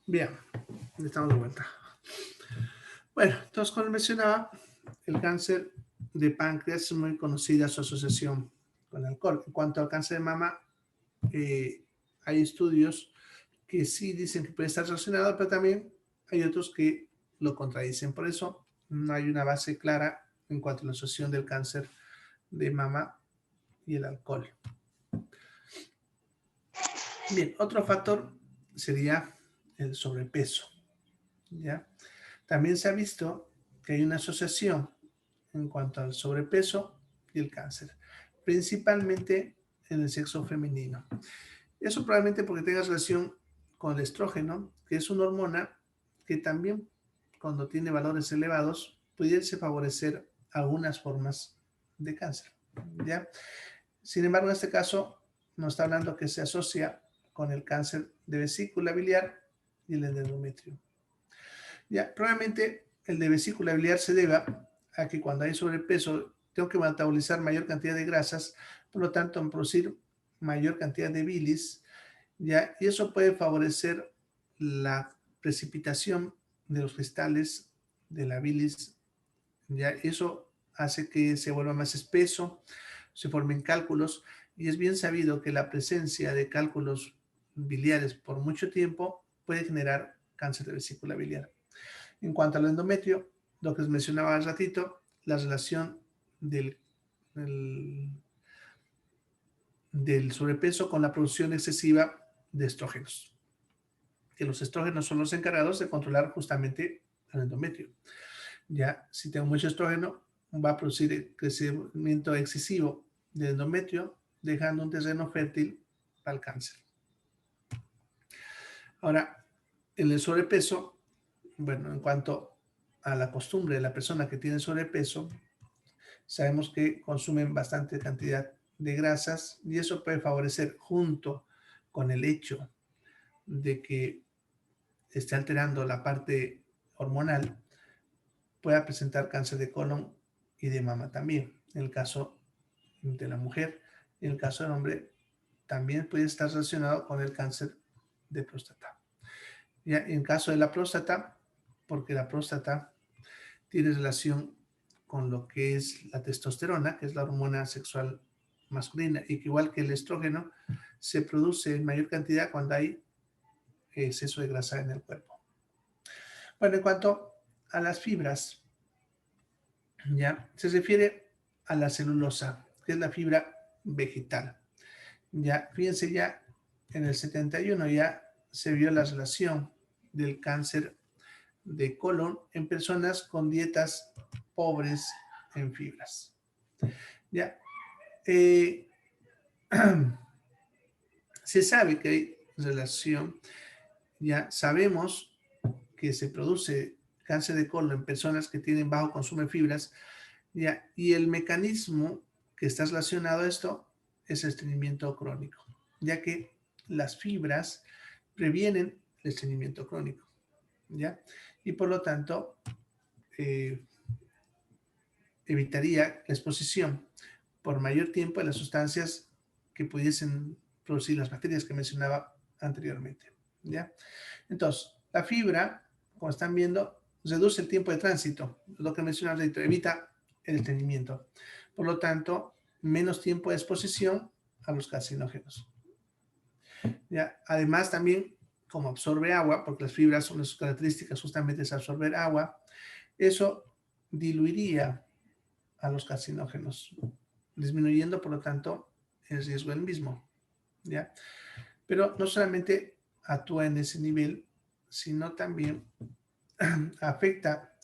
Bien, estamos de vuelta. Bueno, entonces, como mencionaba, el cáncer de páncreas es muy conocida su asociación con el alcohol. En cuanto al cáncer de mama, hay estudios que sí dicen que puede estar relacionado, pero también hay otros que lo contradicen. Por eso no hay una base clara en cuanto a la asociación del cáncer de mama y el alcohol. Bien, otro factor sería el sobrepeso, ¿ya? También se ha visto que hay una asociación en cuanto al sobrepeso y el cáncer, principalmente en el sexo femenino. Eso probablemente porque tenga relación con el estrógeno, que es una hormona que también cuando tiene valores elevados pudiese favorecer algunas formas de cáncer, ¿ya? Sin embargo, en este caso nos está hablando que se asocia con el cáncer de vesícula biliar y el endometrio. Ya, probablemente el de vesícula biliar se deba a que cuando hay sobrepeso tengo que metabolizar mayor cantidad de grasas, por lo tanto producir mayor cantidad de bilis, ya, y eso puede favorecer la precipitación de los cristales de la bilis, ya, eso hace que se vuelva más espeso, se formen cálculos, y es bien sabido que la presencia de cálculos biliares por mucho tiempo puede generar cáncer de vesícula biliar. En cuanto al endometrio, lo que les mencionaba hace ratito, la relación del sobrepeso con la producción excesiva de estrógenos, que los estrógenos son los encargados de controlar justamente el endometrio. Ya, si tengo mucho estrógeno, va a producir el crecimiento excesivo del endometrio, dejando un terreno fértil para el cáncer. Ahora, en el sobrepeso, bueno, en cuanto a la costumbre de la persona que tiene sobrepeso, sabemos que consumen bastante cantidad de grasas y eso puede favorecer, junto con el hecho de que esté alterando la parte hormonal, pueda presentar cáncer de colon y de mama también. En el caso de la mujer, en el caso del hombre, también puede estar relacionado con el cáncer de próstata. Ya en caso de la próstata, porque la próstata tiene relación con lo que es la testosterona, que es la hormona sexual masculina, y que igual que el estrógeno, se produce en mayor cantidad cuando hay exceso de grasa en el cuerpo. Bueno, en cuanto a las fibras, ya se refiere a la celulosa, que es la fibra vegetal. Ya, fíjense, ya en el 71 ya se vio la relación del cáncer de colon en personas con dietas pobres en fibras. Ya, se sabe que hay relación, ya sabemos que se produce cáncer de colon en personas que tienen bajo consumo de fibras, ya, y el mecanismo que está relacionado a esto es el estreñimiento crónico, ya que las fibras previenen el estreñimiento crónico, ¿ya? Y por lo tanto, evitaría la exposición por mayor tiempo a las sustancias que pudiesen producir las bacterias que mencionaba anteriormente, ¿ya? Entonces, la fibra, como están viendo, reduce el tiempo de tránsito, lo que mencionaba, evita el estreñimiento. Por lo tanto, menos tiempo de exposición a los carcinógenos. ¿Ya? Además, también, como absorbe agua, porque las fibras son sus características justamente es absorber agua, eso diluiría a los carcinógenos, disminuyendo, por lo tanto, el riesgo del mismo, ¿ya? Pero no solamente actúa en ese nivel, sino también afecta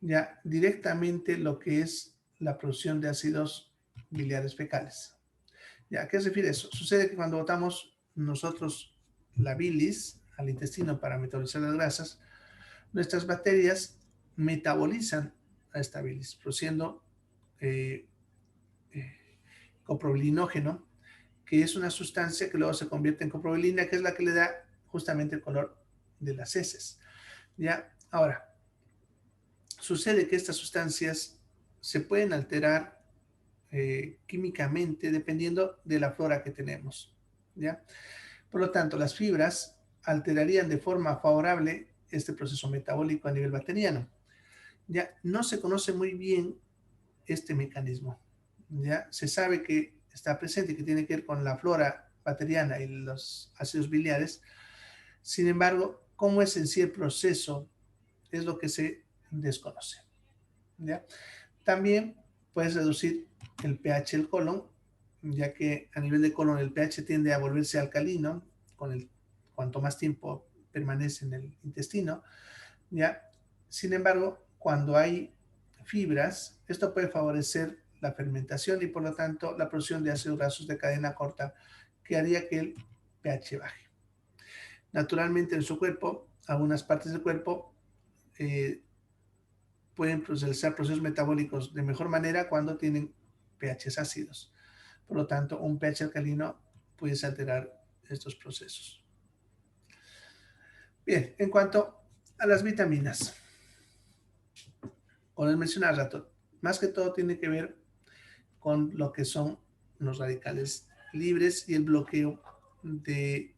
ya directamente lo que es la producción de ácidos biliares fecales. ¿Ya? ¿A qué se refiere eso? Sucede que cuando botamos nosotros la bilis al intestino para metabolizar las grasas, nuestras bacterias metabolizan a esta bilis, produciendo coprobilinógeno, que es una sustancia que luego se convierte en coprobilina, que es la que le da justamente el color de las heces. ¿Ya? Ahora, sucede que estas sustancias se pueden alterar químicamente dependiendo de la flora que tenemos, ¿ya? Por lo tanto, las fibras alterarían de forma favorable este proceso metabólico a nivel bacteriano. Ya no se conoce muy bien este mecanismo. Ya se sabe que está presente y que tiene que ver con la flora bacteriana y los ácidos biliares. Sin embargo, cómo es en sí el proceso es lo que se desconoce. ¿Ya? También puedes reducir el pH del colon, ya que a nivel de colon el pH tiende a volverse alcalino cuanto más tiempo permanece en el intestino. ¿Ya? Sin embargo, cuando hay fibras, esto puede favorecer la fermentación y por lo tanto la producción de ácidos grasos de cadena corta que haría que el pH baje. Naturalmente en su cuerpo, algunas partes del cuerpo eh, pueden realizar procesos metabólicos de mejor manera cuando tienen pHs ácidos. Por lo tanto, un pH alcalino puede alterar estos procesos. Bien, en cuanto a las vitaminas, como les mencioné al rato, más que todo tiene que ver con lo que son los radicales libres y el bloqueo del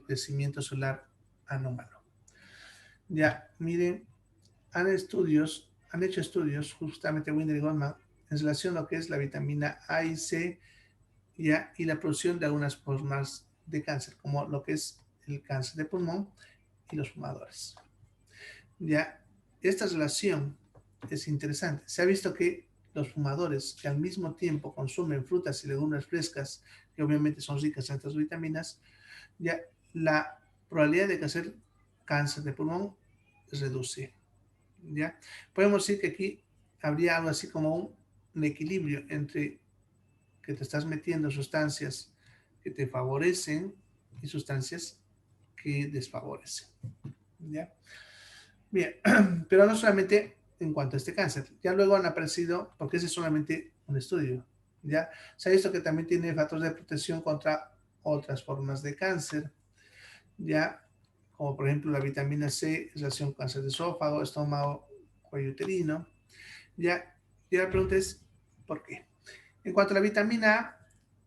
crecimiento celular anómalo. Ya, miren, han hecho estudios, justamente Winder y Goldman, en relación a lo que es la vitamina A y C, ya, y la producción de algunas formas de cáncer, como lo que es el cáncer de pulmón y los fumadores. Ya, esta relación es interesante. Se ha visto que los fumadores que al mismo tiempo consumen frutas y legumbres frescas, que obviamente son ricas en estas vitaminas, ya la probabilidad de hacer cáncer de pulmón reduce. ¿Ya? Podemos decir que aquí habría algo así como un equilibrio entre que te estás metiendo sustancias que te favorecen y sustancias que desfavorecen. ¿Ya? Bien, pero no solamente en cuanto a este cáncer, ya luego han aparecido, porque ese es solamente un estudio, ya se ha visto que también tiene factores de protección contra otras formas de cáncer, ya como por ejemplo la vitamina C en relación con cáncer de esófago, estómago, cuello uterino, ya, y la pregunta es, ¿por qué? En cuanto a la vitamina A,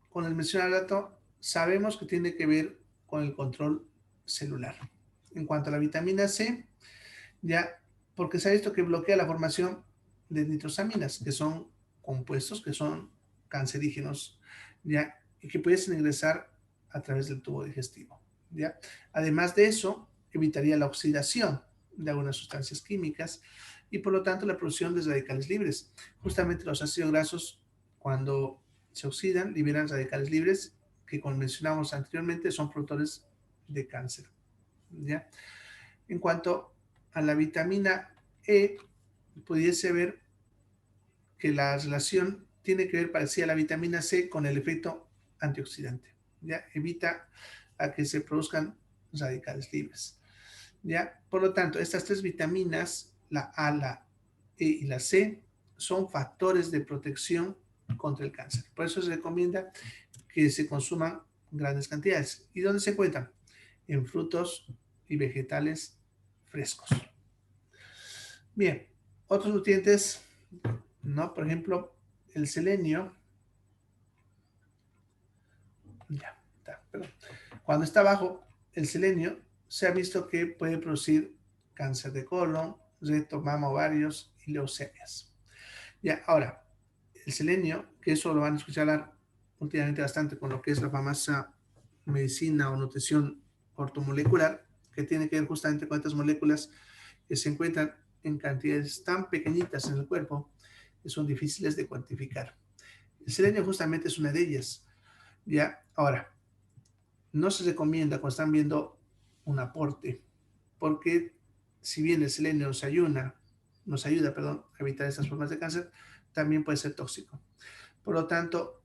con el mencionado dato, sabemos que tiene que ver con el control celular. En cuanto a la vitamina C, ya, porque se ha visto que bloquea la formación de nitrosaminas, que son compuestos que son cancerígenos, ya, y que pueden ingresar a través del tubo digestivo, ya. Además de eso, evitaría la oxidación de algunas sustancias químicas y por lo tanto la producción de radicales libres. Justamente los ácidos grasos, cuando se oxidan, liberan radicales libres que, como mencionamos anteriormente, son productores de cáncer, ¿ya? En cuanto a la vitamina E, pudiese ver que la relación tiene que ver parecida a la vitamina C con el efecto antioxidante. ¿Ya? Evita a que se produzcan radicales libres. ¿Ya? Por lo tanto, estas tres vitaminas, la A, la E y la C, son factores de protección contra el cáncer. Por eso se recomienda que se consuman grandes cantidades. ¿Y dónde se encuentran? En frutos y vegetales frescos. Bien, otros nutrientes, ¿no? Por ejemplo, el selenio, ya, está, perdón. Cuando está bajo, el selenio se ha visto que puede producir cáncer de colon, recto, mama, ovarios y leucemias. Ya, ahora, el selenio, que eso lo van a escuchar hablar últimamente bastante con lo que es la famosa medicina o nutrición ortomolecular, que tiene que ver justamente con estas moléculas que se encuentran en cantidades tan pequeñitas en el cuerpo que son difíciles de cuantificar. El selenio justamente es una de ellas. Ya, ahora, no se recomienda cuando están viendo un aporte, porque si bien el selenio nos ayuda, perdón, a evitar estas formas de cáncer, también puede ser tóxico. Por lo tanto,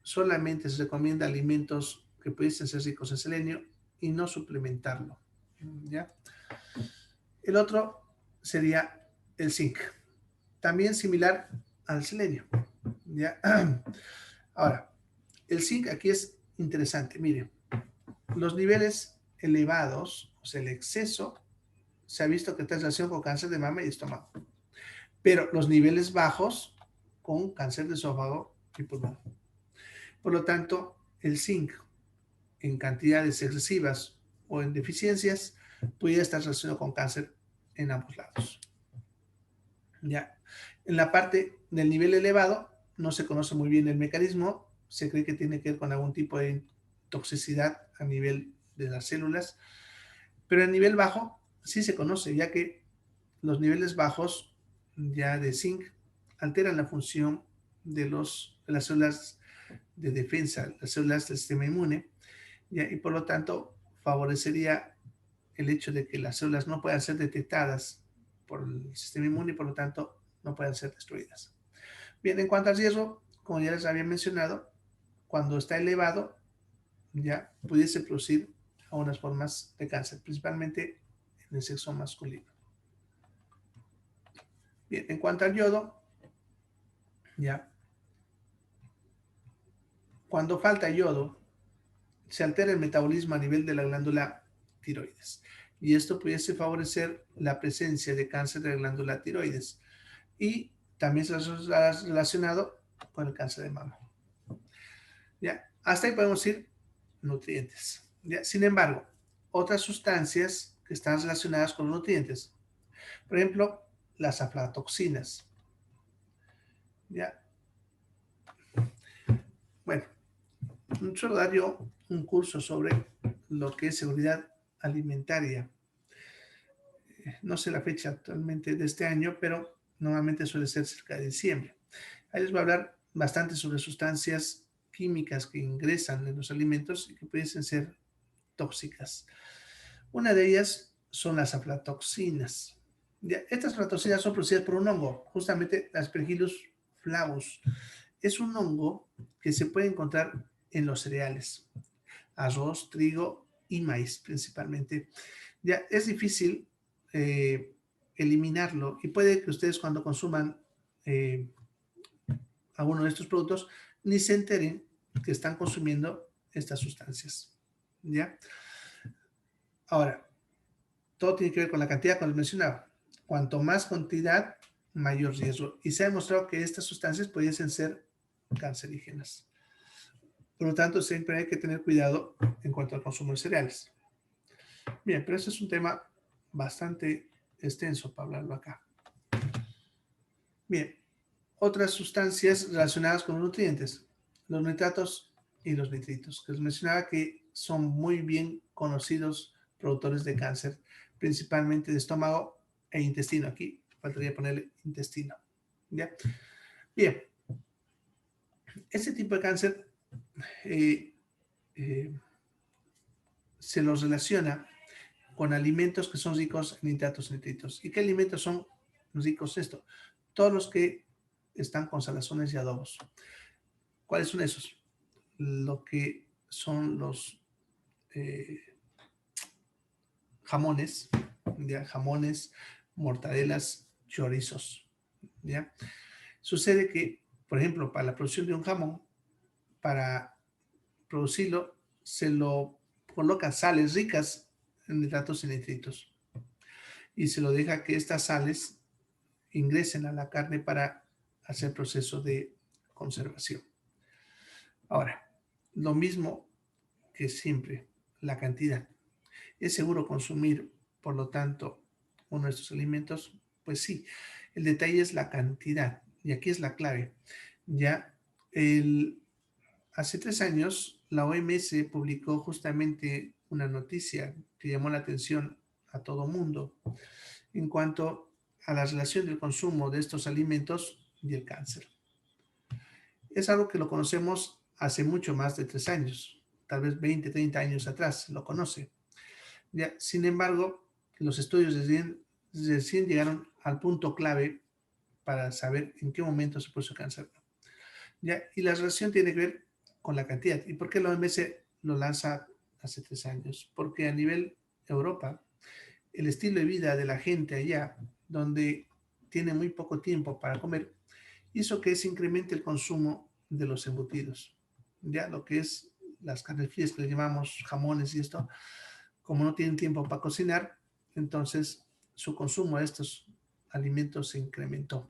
solamente se recomienda alimentos que pudiesen ser ricos en selenio y no suplementarlo. ¿Ya? El otro sería el zinc, también similar al selenio. ¿Ya? Ahora, el zinc aquí es interesante. Miren, los niveles elevados, o sea, el exceso, se ha visto que está en relación con cáncer de mama y estómago. Pero los niveles bajos con cáncer de esófago y pulmón. Por lo tanto, el zinc en cantidades excesivas o en deficiencias puede estar relacionado con cáncer en ambos lados. Ya. En la parte del nivel elevado no se conoce muy bien el mecanismo, se cree que tiene que ver con algún tipo de toxicidad a nivel de las células, pero a nivel bajo sí se conoce, ya que los niveles bajos ya de zinc alteran la función de las células de defensa, las células del sistema inmune, ¿ya? Y por lo tanto favorecería el hecho de que las células no puedan ser detectadas por el sistema inmune y por lo tanto no puedan ser destruidas. Bien, en cuanto al riesgo, como ya les había mencionado, cuando está elevado ya pudiese producir algunas formas de cáncer, principalmente en el sexo masculino. Bien, en cuanto al yodo, ya, cuando falta yodo, se altera el metabolismo a nivel de la glándula tiroides. Y esto pudiese favorecer la presencia de cáncer de la glándula tiroides. Y también se ha relacionado con el cáncer de mama. ¿Ya? Hasta ahí podemos ir nutrientes. ¿Ya? Sin embargo, otras sustancias que están relacionadas con los nutrientes, por ejemplo, las aflatoxinas. ¿Ya? Bueno, suelo dar yo un curso sobre lo que es seguridad alimentaria. No sé la fecha actualmente de este año, pero normalmente suele ser cerca de diciembre. Ahí les voy a hablar bastante sobre sustancias químicas que ingresan en los alimentos y que pueden ser tóxicas. Una de ellas son las aflatoxinas. Ya, estas aflatoxinas son producidas por un hongo, justamente Aspergillus flavus. Es un hongo que se puede encontrar en los cereales, arroz, trigo y maíz principalmente. Ya es difícil eh, eliminarlo y puede que ustedes cuando consuman eh, alguno de estos productos ni se enteren que están consumiendo estas sustancias. ¿Ya? Ahora, todo tiene que ver con la cantidad, como les mencionaba. Cuanto más cantidad, mayor riesgo. Y se ha demostrado que estas sustancias pudiesen ser cancerígenas. Por lo tanto, siempre hay que tener cuidado en cuanto al consumo de cereales. Bien, pero ese es un tema bastante extenso para hablarlo acá. Bien, otras sustancias relacionadas con los nutrientes, los nitratos y los nitritos, que les mencionaba que son muy bien conocidos productores de cáncer, principalmente de estómago e intestino. Aquí faltaría ponerle intestino. ¿Ya? Bien, este tipo de cáncer eh, eh, se los relaciona con alimentos que son ricos en nitratos y nitritos. ¿Y qué alimentos son ricos en esto? Todos los que están con salazones y adobos. ¿Cuáles son esos? Lo que son los eh, jamones, ¿ya? Jamones, mortadelas, chorizos, ¿ya? Sucede que, por ejemplo, para la producción de un jamón, para producirlo, se lo colocan sales ricas en nitratos y nitritos y se lo deja que estas sales ingresen a la carne para hacer proceso de conservación. Ahora, lo mismo que siempre, la cantidad. ¿Es seguro consumir, por lo tanto, uno de estos alimentos? Pues sí, el detalle es la cantidad y aquí es la clave. Ya hace 3 años la OMS publicó justamente una noticia que llamó la atención a todo mundo en cuanto a la relación del consumo de estos alimentos y el cáncer. Es algo que lo conocemos hace mucho más de 3 años, tal vez 20, 30 años atrás, se lo conoce. Ya, sin embargo, los estudios recién llegaron al punto clave para saber en qué momento se produce cáncer. Ya, y la relación tiene que ver con la cantidad. ¿Y por qué la OMS lo lanza hace 3 años? Porque a nivel Europa, el estilo de vida de la gente allá, donde tiene muy poco tiempo para comer, hizo que se incremente el consumo de los embutidos. Ya lo que es las carnes frías que le llamamos jamones y esto, como no tienen tiempo para cocinar, entonces su consumo de estos alimentos se incrementó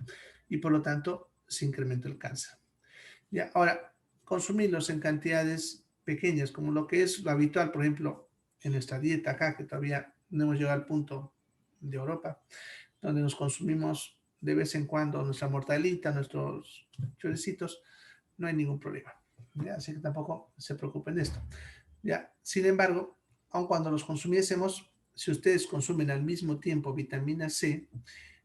y por lo tanto se incrementó el cáncer. Ya, ahora, consumirlos en cantidades pequeñas, como lo que es lo habitual, por ejemplo, en nuestra dieta acá, que todavía no hemos llegado al punto de Europa, donde nos consumimos de vez en cuando nuestra mortalita, nuestros choricitos, no hay ningún problema. ¿Ya? Así que tampoco se preocupen de esto. ¿Ya? Sin embargo, aun cuando los consumiésemos, si ustedes consumen al mismo tiempo vitamina C,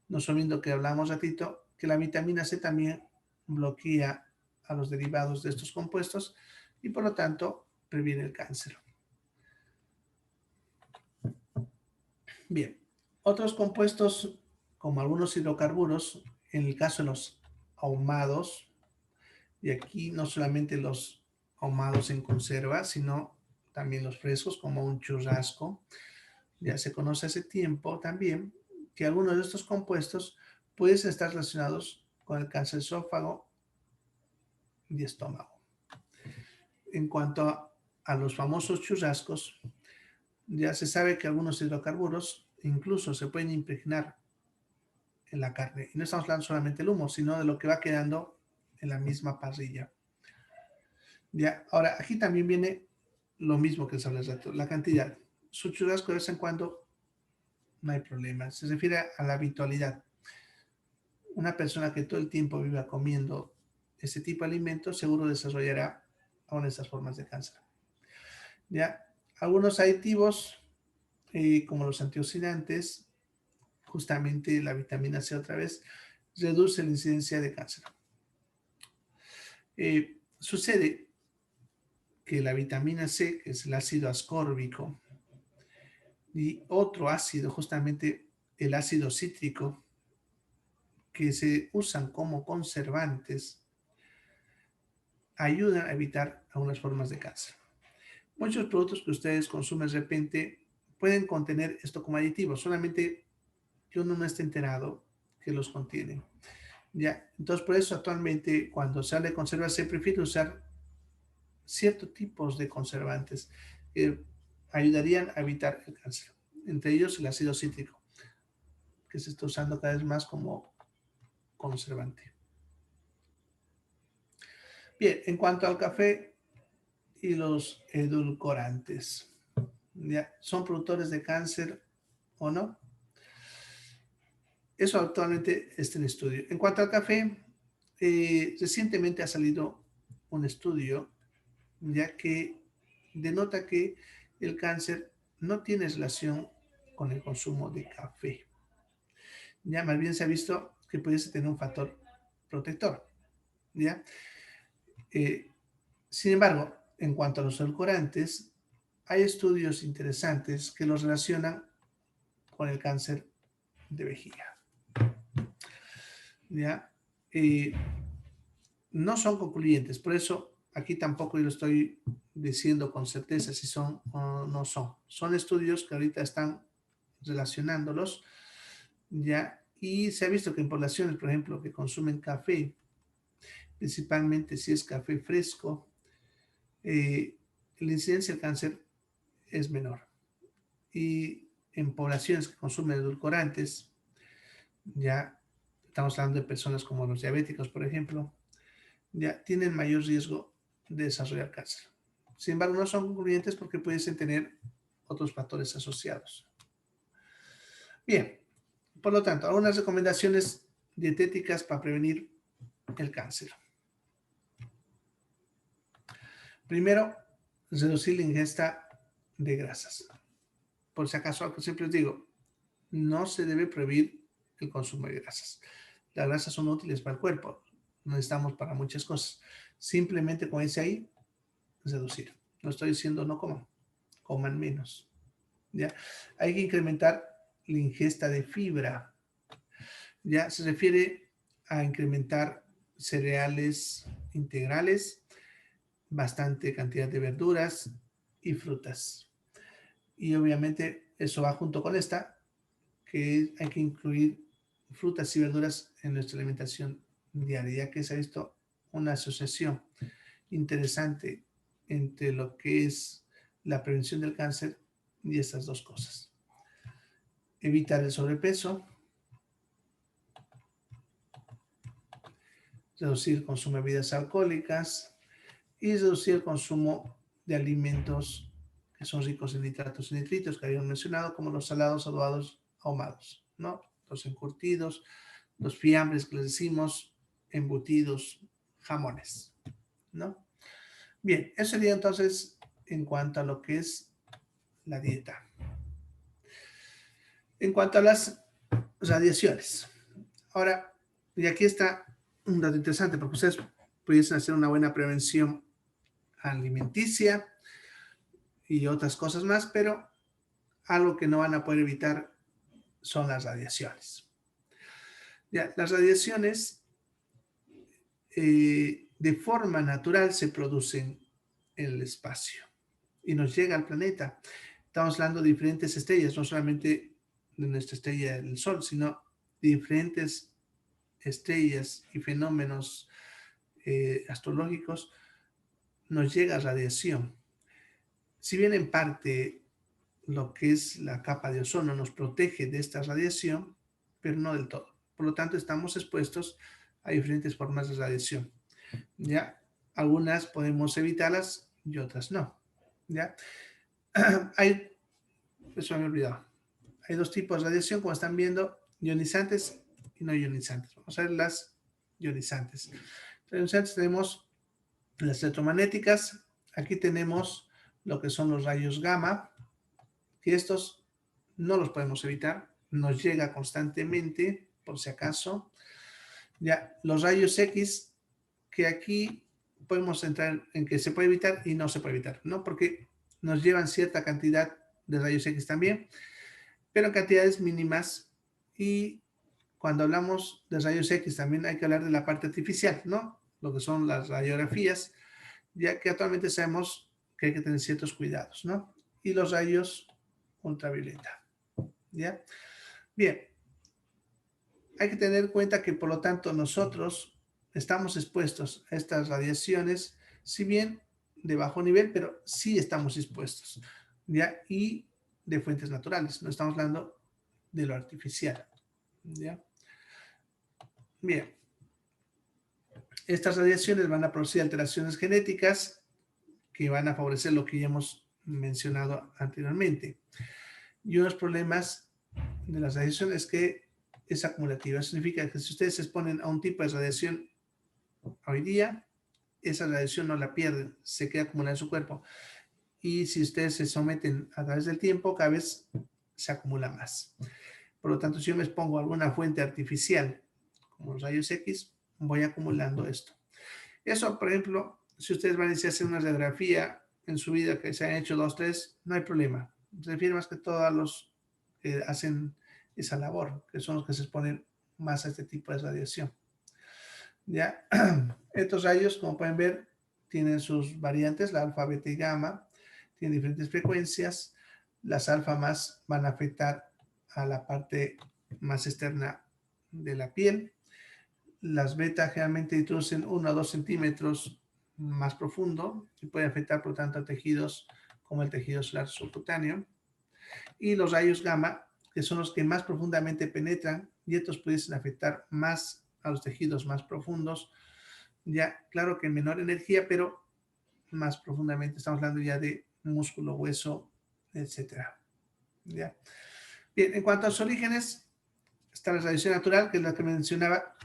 nos olvidando que hablamos ratito, que la vitamina C también bloquea a los derivados de estos compuestos y por lo tanto previene el cáncer. Bien, otros compuestos como algunos hidrocarburos, en el caso de los ahumados, y aquí no solamente los ahumados en conserva, sino también los frescos como un churrasco. Ya se conoce hace tiempo también que algunos de estos compuestos pueden estar relacionados con el cáncer de esófago y estómago. En cuanto a los famosos churrascos, ya se sabe que algunos hidrocarburos incluso se pueden impregnar en la carne. Y no estamos hablando solamente del humo, sino de lo que va quedando en la misma parrilla. Ya, ahora, aquí también viene lo mismo que les hablé hace rato, la cantidad. Su churrasco de vez en cuando no hay problema. Se refiere a la habitualidad. Una persona que todo el tiempo viva comiendo ese tipo de alimentos seguro desarrollará aún estas formas de cáncer. ¿Ya? Algunos aditivos, como los antioxidantes, justamente la vitamina C otra vez, reduce la incidencia de cáncer. Sucede que la vitamina C, que es el ácido ascórbico, y otro ácido, justamente el ácido cítrico, que se usan como conservantes, ayudan a evitar algunas formas de cáncer. Muchos productos que ustedes consumen de repente pueden contener esto como aditivo, solamente que uno no esté enterado que los contienen. ¿Ya? Entonces, por eso actualmente cuando se habla de conservas se prefiere usar ciertos tipos de conservantes que ayudarían a evitar el cáncer. Entre ellos el ácido cítrico, que se está usando cada vez más como conservante. Bien, en cuanto al café y los edulcorantes, ¿ya? ¿Son productores de cáncer o no? Eso actualmente está en estudio. En cuanto al café, recientemente ha salido un estudio ya que denota que el cáncer no tiene relación con el consumo de café. Ya más bien se ha visto que pudiese tener un factor protector. ¿Ya? Eh, Sin embargo, en cuanto a los edulcorantes, hay estudios interesantes que los relacionan con el cáncer de vejiga. ¿Ya? No son concluyentes, por eso aquí tampoco yo lo estoy diciendo con certeza si son o no son. Son estudios que ahorita están relacionándolos, ¿ya? Y se ha visto que en poblaciones, por ejemplo, que consumen café, principalmente si es café fresco, la incidencia del cáncer es menor. Y en poblaciones que consumen edulcorantes, ya estamos hablando de personas como los diabéticos, por ejemplo, ya tienen mayor riesgo de desarrollar cáncer. Sin embargo, no son concluyentes porque pudiesen tener otros factores asociados. Bien, por lo tanto, algunas recomendaciones dietéticas para prevenir el cáncer. Primero, reducir la ingesta de grasas. Por si acaso, algo siempre os digo, no se debe prohibir el consumo de grasas. Las grasas son útiles para el cuerpo, no necesitamos para muchas cosas. Simplemente, como dice ahí, reducir. No estoy diciendo no coman, coman menos. ¿Ya? Hay que incrementar la ingesta de fibra. Ya se refiere a incrementar cereales integrales, bastante cantidad de verduras y frutas. Y obviamente eso va junto con esta, que hay que incluir frutas y verduras en nuestra alimentación diaria, ya que se ha visto una asociación interesante entre lo que es la prevención del cáncer y estas dos cosas. Evitar el sobrepeso, reducir el consumo de bebidas alcohólicas y reducir el consumo de alimentos que son ricos en nitratos y nitritos, que habíamos mencionado, como los salados, adobados, ahumados, ¿no? Los encurtidos, los fiambres que les decimos, embutidos, jamones, ¿no? Bien, eso sería entonces en cuanto a lo que es la dieta. En cuanto a las radiaciones. Ahora, y aquí está un dato interesante, porque ustedes pudiesen hacer una buena prevención alimenticia y otras cosas más, pero algo que no van a poder evitar son las radiaciones. Ya, las radiaciones de forma natural se producen en el espacio y nos llega al planeta. Estamos hablando de diferentes estrellas, no solamente de nuestra estrella del Sol, sino diferentes estrellas y fenómenos astrológicos, nos llega radiación. Si bien en parte lo que es la capa de ozono nos protege de esta radiación, pero no del todo. Por lo tanto, estamos expuestos a diferentes formas de radiación. ¿Ya? Algunas podemos evitarlas y otras no. ¿Ya? Hay, eso me he olvidado. Hay dos tipos de radiación, como están viendo, ionizantes y no ionizantes. Vamos a ver las ionizantes. Las ionizantes tenemos las electromagnéticas. Aquí tenemos lo que son los rayos gamma, que estos no los podemos evitar, nos llega constantemente, por si acaso. Ya, los rayos X, que aquí podemos entrar en que se puede evitar y no se puede evitar, ¿no? Porque nos llevan cierta cantidad de rayos X también, pero en cantidades mínimas. Y cuando hablamos de rayos X también hay que hablar de la parte artificial, ¿no? Lo que son las radiografías, ya que actualmente sabemos que hay que tener ciertos cuidados, ¿no? Y los rayos ultravioleta, ¿ya? Bien, hay que tener en cuenta que por lo tanto nosotros estamos expuestos a estas radiaciones, si bien de bajo nivel, pero sí estamos expuestos, ¿ya? Y de fuentes naturales, no estamos hablando de lo artificial, ¿ya? Bien, estas radiaciones van a producir alteraciones genéticas que van a favorecer lo que ya hemos mencionado anteriormente. Y unos problemas de las radiaciones es que es acumulativa. Eso significa que si ustedes se exponen a un tipo de radiación hoy día, esa radiación no la pierden, se queda acumulada en su cuerpo. Y si ustedes se someten a través del tiempo, cada vez se acumula más. Por lo tanto, si yo me expongo a alguna fuente artificial, como los rayos X, voy acumulando esto. Eso, por ejemplo, si ustedes van a hacer una radiografía en su vida que se han hecho 2, 3, no hay problema. Se refiere más que todo a los que hacen esa labor, que son los que se exponen más a este tipo de radiación. ¿Ya? Estos rayos, como pueden ver, tienen sus variantes, la alfa, beta y gamma, tienen diferentes frecuencias. Las alfa más van a afectar a la parte más externa de la piel. Las beta generalmente introducen 1 a 2 centímetros más profundo y puede afectar, por lo tanto, a tejidos como el tejido solar subcutáneo. Y los rayos gamma, que son los que más profundamente penetran, y estos pueden afectar más a los tejidos más profundos, ya claro que en menor energía, pero más profundamente, estamos hablando ya de músculo, hueso, etcétera. ¿Ya? Bien, en cuanto a los orígenes, está la radiación natural, que es la que mencionaba,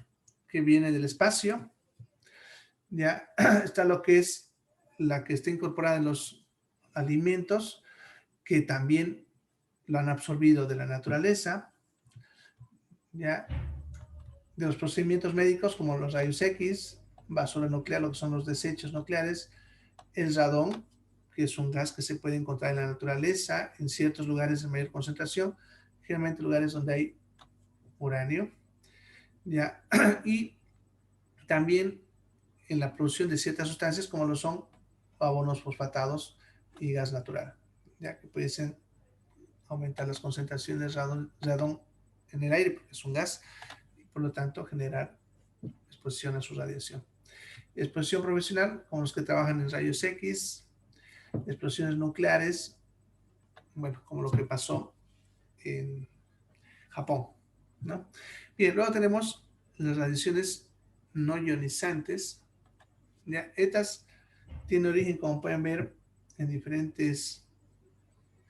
que viene del espacio. Ya está lo que es la que está incorporada en los alimentos, que también lo han absorbido de la naturaleza. Ya de los procedimientos médicos como los rayos X, basura nuclear, lo que son los desechos nucleares, el radón, que es un gas que se puede encontrar en la naturaleza, en ciertos lugares de mayor concentración, generalmente lugares donde hay uranio, ¿ya? Y también en la producción de ciertas sustancias como lo son abonos fosfatados y gas natural, ya que pueden aumentar las concentraciones de radón en el aire, porque es un gas, y por lo tanto generar exposición a su radiación. Exposición profesional, como los que trabajan en rayos X, explosiones nucleares, bueno, como lo que pasó en Japón, ¿no? Bien, luego tenemos las radiaciones no ionizantes. ¿Ya? Estas tienen origen, como pueden ver, en diferentes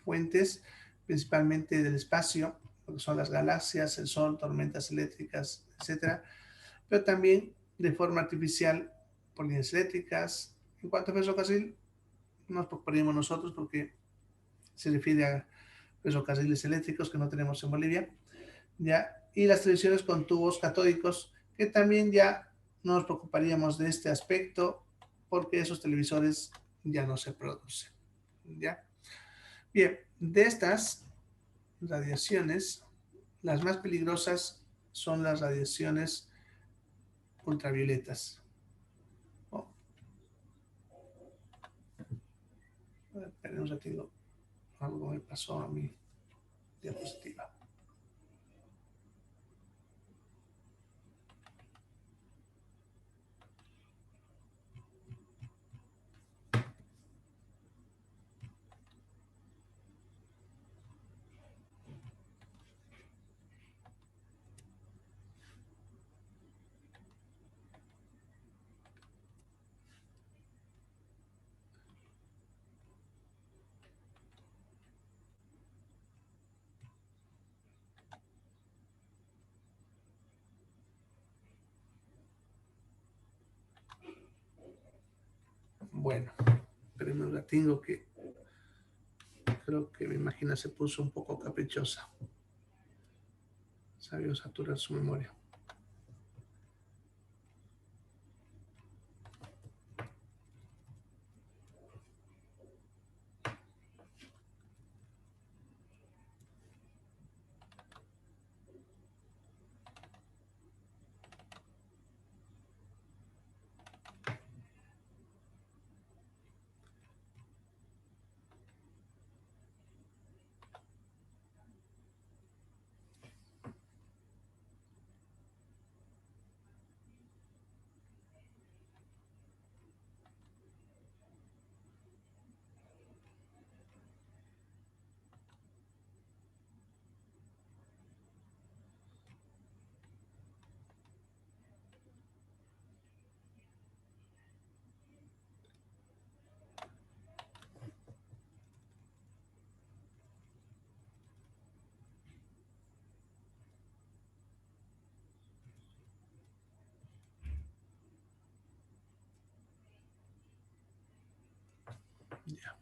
fuentes, principalmente del espacio, lo que son las galaxias, el Sol, tormentas eléctricas, etcétera, pero también de forma artificial por líneas eléctricas. En cuanto a ferrocarril, nos preocupamos nosotros porque se refiere a ferrocarriles eléctricos que no tenemos en Bolivia, ¿ya? Y las televisiones con tubos catódicos, que también ya no nos preocuparíamos de este aspecto porque esos televisores ya no se producen, ¿ya? Bien, de estas radiaciones, las más peligrosas son las radiaciones ultravioletas. Oh, esperen un ratito, algo me pasó a mi diapositiva. Bueno, pero la tengo que, creo que mi máquina se puso un poco caprichosa. Sabió saturar su memoria. Ya.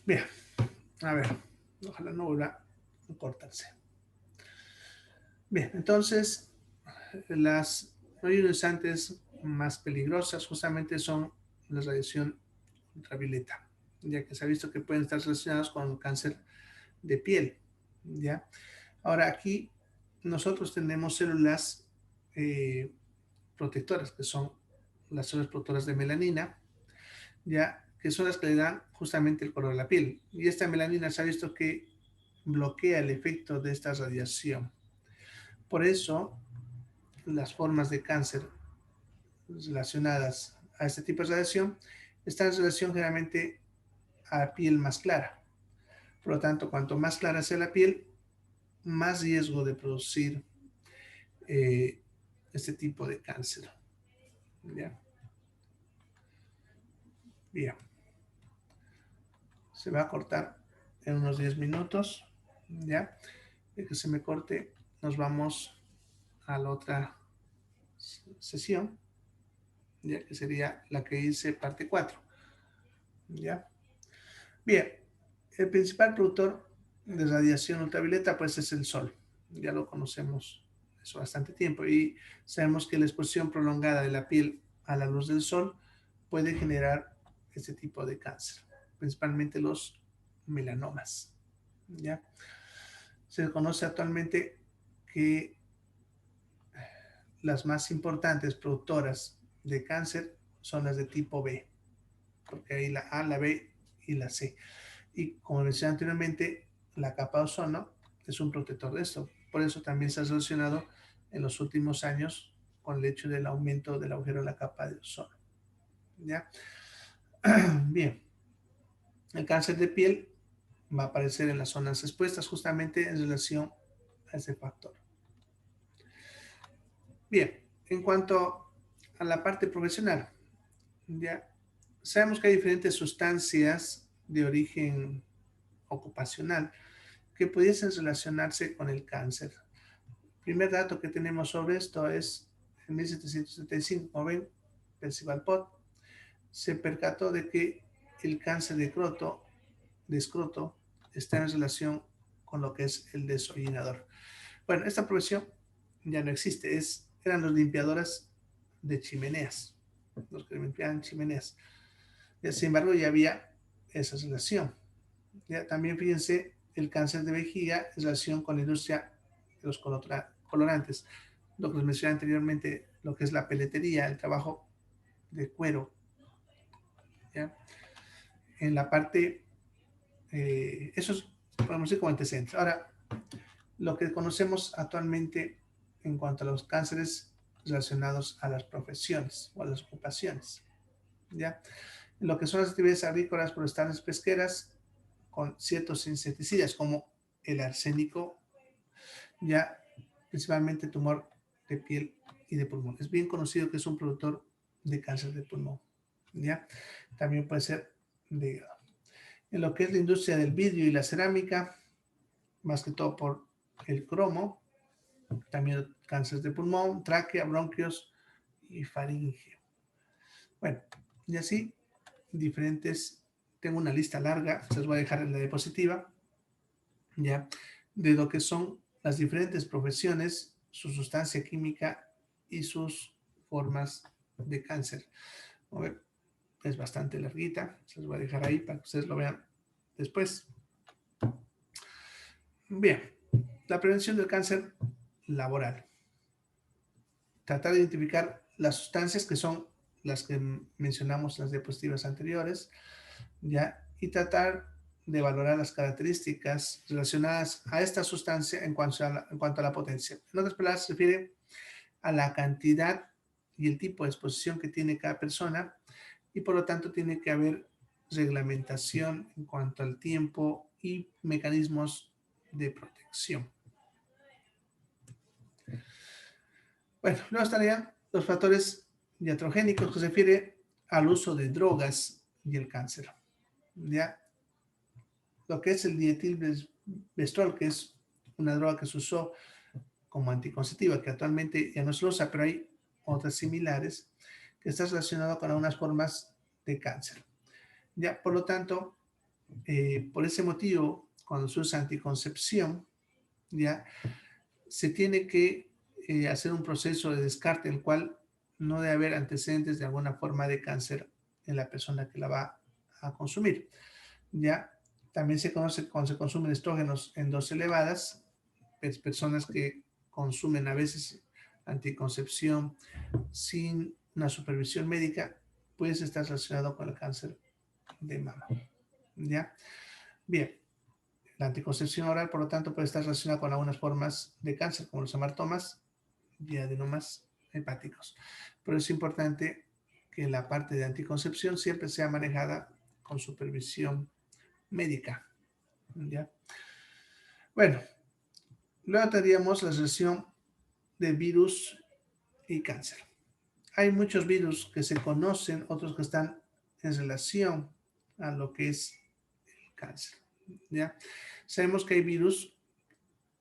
Bien, a ver, ojalá no vuelva a cortarse. Bien, entonces las no ionizantes más peligrosas justamente son la radiación ultravioleta, ya que se ha visto que pueden estar relacionados con cáncer de piel, ¿ya? Ahora aquí nosotros tenemos células eh, protectoras, que son las células protectoras de melanina, ya que son las que le dan justamente el color de la piel. Y esta melanina se ha visto que bloquea el efecto de esta radiación. Por eso, las formas de cáncer relacionadas a este tipo de radiación están en relación generalmente a piel más clara. Por lo tanto, cuanto más clara sea la piel, más riesgo de producir eh, este tipo de cáncer. ¿Ya? Bien. Se va a cortar en unos 10 minutos. ¿Ya? De que se me corte, nos vamos a la otra sesión, ya que sería la que hice parte 4. ¿Ya? Bien, el principal productor de radiación ultravioleta pues es el sol. Ya lo conocemos hace bastante tiempo y sabemos que la exposición prolongada de la piel a la luz del sol puede generar este tipo de cáncer, principalmente los melanomas. ¿Ya? Se conoce actualmente que las más importantes productoras de cáncer son las de tipo B, porque hay la A, la B y la C. Y como decía anteriormente, la capa de ozono es un protector de esto. Por eso también se ha relacionado en los últimos años con el hecho del aumento del agujero en la capa de ozono. ¿Ya? Bien, el cáncer de piel va a aparecer en las zonas expuestas justamente en relación a ese factor. Bien, en cuanto a la parte profesional, ya sabemos que hay diferentes sustancias de origen ocupacional que pudiesen relacionarse con el cáncer. El primer dato que tenemos sobre esto es en 1775, como ven, Percival Pott se percató de que el cáncer de escroto está en relación con lo que es el desollinador. Bueno, esta profesión ya no existe, eran los limpiadores de chimeneas, los que limpiaban chimeneas. Sin embargo, ya había esa relación. Ya, también fíjense, el cáncer de vejiga en relación con la industria de los colorantes. Lo que les mencioné anteriormente, lo que es la peletería, el trabajo de cuero. ¿Ya? En la parte, eso es, podemos decir, como antecedentes. Ahora, lo que conocemos actualmente en cuanto a los cánceres relacionados a las profesiones o a las ocupaciones. ¿Ya? En lo que son las actividades agrícolas, forestales, pesqueras, con ciertos insecticidas como el arsénico, ya principalmente tumor de piel y de pulmón. Es bien conocido que es un productor de cáncer de pulmón, ¿ya? También puede ser de hígado. En lo que es la industria del vidrio y la cerámica, más que todo por el cromo, también cáncer de pulmón, tráquea, bronquios y faringe. Bueno, y así diferentes, tengo una lista larga, se los voy a dejar en la diapositiva, ya, de lo que son las diferentes profesiones, su sustancia química y sus formas de cáncer. A ver, es bastante larguita, se los voy a dejar ahí para que ustedes lo vean después. Bien, la prevención del cáncer laboral. Tratar de identificar las sustancias que son las que mencionamos en las diapositivas anteriores, ¿ya? Y tratar de valorar las características relacionadas a esta sustancia en cuanto a la potencia. En otras palabras, se refiere a la cantidad y el tipo de exposición que tiene cada persona y por lo tanto tiene que haber reglamentación en cuanto al tiempo y mecanismos de protección. Bueno, luego estarían los factores iatrogénicos que se refiere al uso de drogas y el cáncer. ¿Ya? Lo que es el dietilbestrol, que es una droga que se usó como anticonceptiva, que actualmente ya no se usa, pero hay otras similares, que está relacionado con algunas formas de cáncer. Ya, por lo tanto, por ese motivo, cuando se usa anticoncepción, ya se tiene que hacer un proceso de descarte, en el cual no debe haber antecedentes de alguna forma de cáncer en la persona que la va a consumir. Ya, también se conoce cuando se consumen estrógenos en dosis elevadas, personas que consumen a veces anticoncepción sin una supervisión médica, puede estar relacionado con el cáncer de mama. ¿Ya? Bien, la anticoncepción oral, por lo tanto, puede estar relacionada con algunas formas de cáncer, como los hematomas y adenomas hepáticos. Pero es importante que la parte de anticoncepción siempre sea manejada con supervisión médica. ¿Ya? Bueno, luego tendríamos la relación de virus y cáncer. Hay muchos virus que se conocen, otros que están en relación a lo que es el cáncer. ¿Ya? Sabemos que hay virus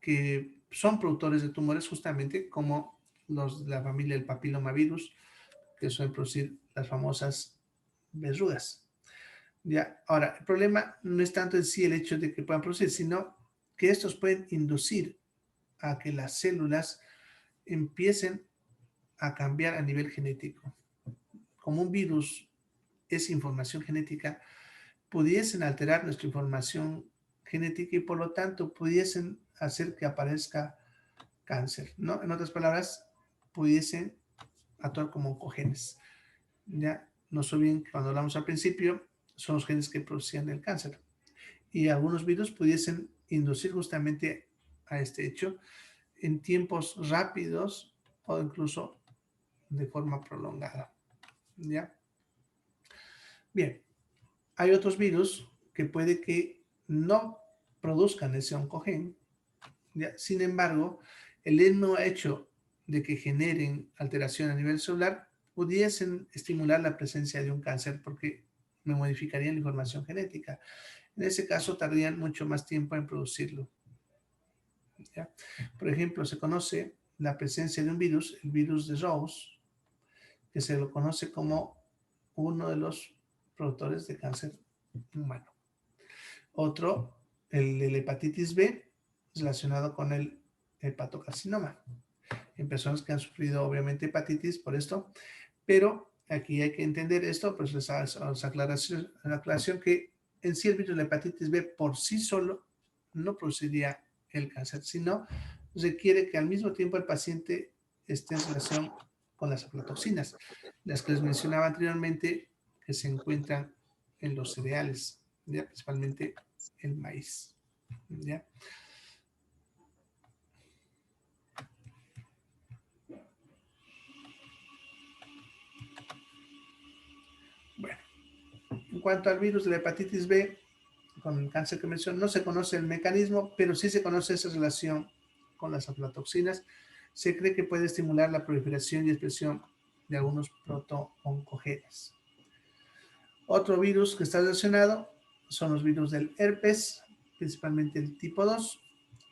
que son productores de tumores justamente como los de la familia del papilomavirus, que suelen producir las famosas verrugas. ¿Ya? Ahora, el problema no es tanto en sí el hecho de que puedan producir, sino que estos pueden inducir a que las células empiecen a cambiar a nivel genético. Como un virus es información genética, pudiesen alterar nuestra información genética y por lo tanto pudiesen hacer que aparezca cáncer, ¿no? En otras palabras, pudiesen actuar como oncogenes. Ya no sé bien, cuando hablamos al principio, son los genes que producían el cáncer. Y algunos virus pudiesen inducir justamente a este hecho en tiempos rápidos o incluso de forma prolongada. ¿Ya? Bien, hay otros virus que puede que no produzcan ese oncogen, ¿ya? Sin embargo, el mismo hecho de que generen alteración a nivel celular pudiesen estimular la presencia de un cáncer porque me modificarían la información genética. En ese caso, tardarían mucho más tiempo en producirlo, ¿ya? Por ejemplo, se conoce la presencia de un virus, el virus de Rose, que se lo conoce como uno de los productores de cáncer humano. Otro, el de la hepatitis B, relacionado con el hepatocarcinoma, en personas que han sufrido obviamente hepatitis por esto, pero aquí hay que entender esto, pues esa aclaración que en sí el virus de la hepatitis B por sí solo no produciría el cáncer, sino requiere que al mismo tiempo el paciente esté en relación con las aflatoxinas, las que les mencionaba anteriormente, que se encuentran en los cereales, ¿ya? Principalmente el maíz, ¿ya? Bueno, en cuanto al virus de la hepatitis B, con el cáncer que mencioné, no se conoce el mecanismo, pero sí se conoce esa relación con las aflatoxinas. Se cree que puede estimular la proliferación y expresión de algunos protooncogenes. Otro virus que está relacionado son los virus del herpes, principalmente el tipo 2,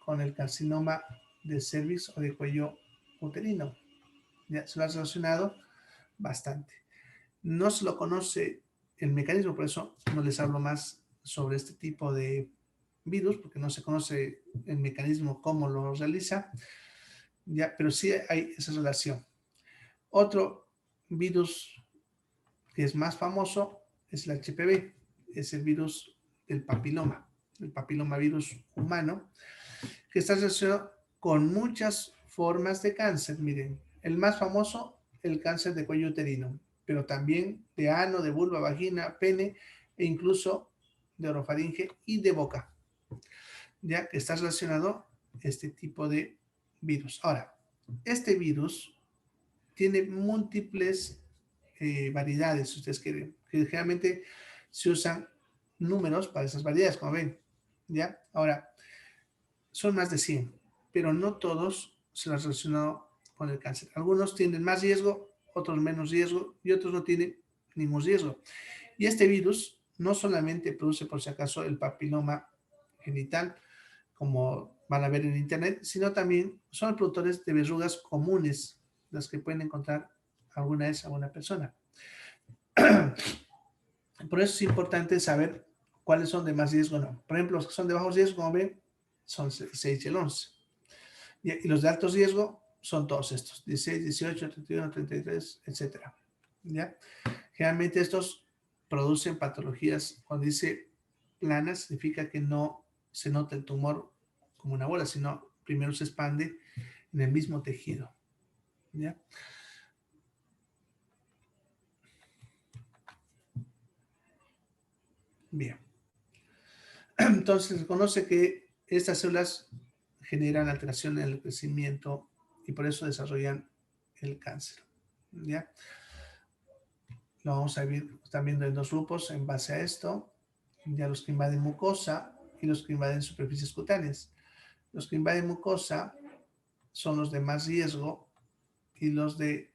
con el carcinoma de cervix o de cuello uterino. Ya se lo ha relacionado bastante. No se lo conoce el mecanismo, por eso no les hablo más sobre este tipo de virus, porque no se conoce el mecanismo, cómo lo realiza, ya, pero sí hay esa relación. Otro virus que es más famoso es el HPV, es el virus del papiloma, el papilomavirus humano, que está relacionado con muchas formas de cáncer. Miren, el más famoso, el cáncer de cuello uterino, pero también de ano, de vulva, vagina, pene e incluso de orofaringe y de boca, ya que está relacionado este tipo de virus. Ahora, este virus tiene múltiples variedades, si ustedes quieren, que generalmente se usan números para esas variedades, como ven, ¿ya? Ahora, son más de 100, pero no todos se han relacionado con el cáncer. Algunos tienen más riesgo, otros menos riesgo y otros no tienen ningún riesgo. Y este virus no solamente produce, por si acaso, el papiloma genital, como van a ver en internet, sino también son productores de verrugas comunes, las que pueden encontrar alguna vez a una persona. Por eso es importante saber cuáles son de más riesgo o no. Por ejemplo, los que son de bajo riesgo, como ven, son el 6 y el 11. Y los de alto riesgo son todos estos, 16, 18, 31, 33, etcétera. ¿Ya? Generalmente estos producen patologías, cuando dice planas, significa que no se nota el tumor como una bola, sino primero se expande en el mismo tejido. ¿Ya? Bien. Entonces se conoce que estas células generan alteración en el crecimiento y por eso desarrollan el cáncer. ¿Ya? Lo vamos a ver, están viendo en dos grupos en base a esto, ya los que invaden mucosa y los que invaden superficies cutáneas. Los que invaden mucosa son los de más riesgo y los de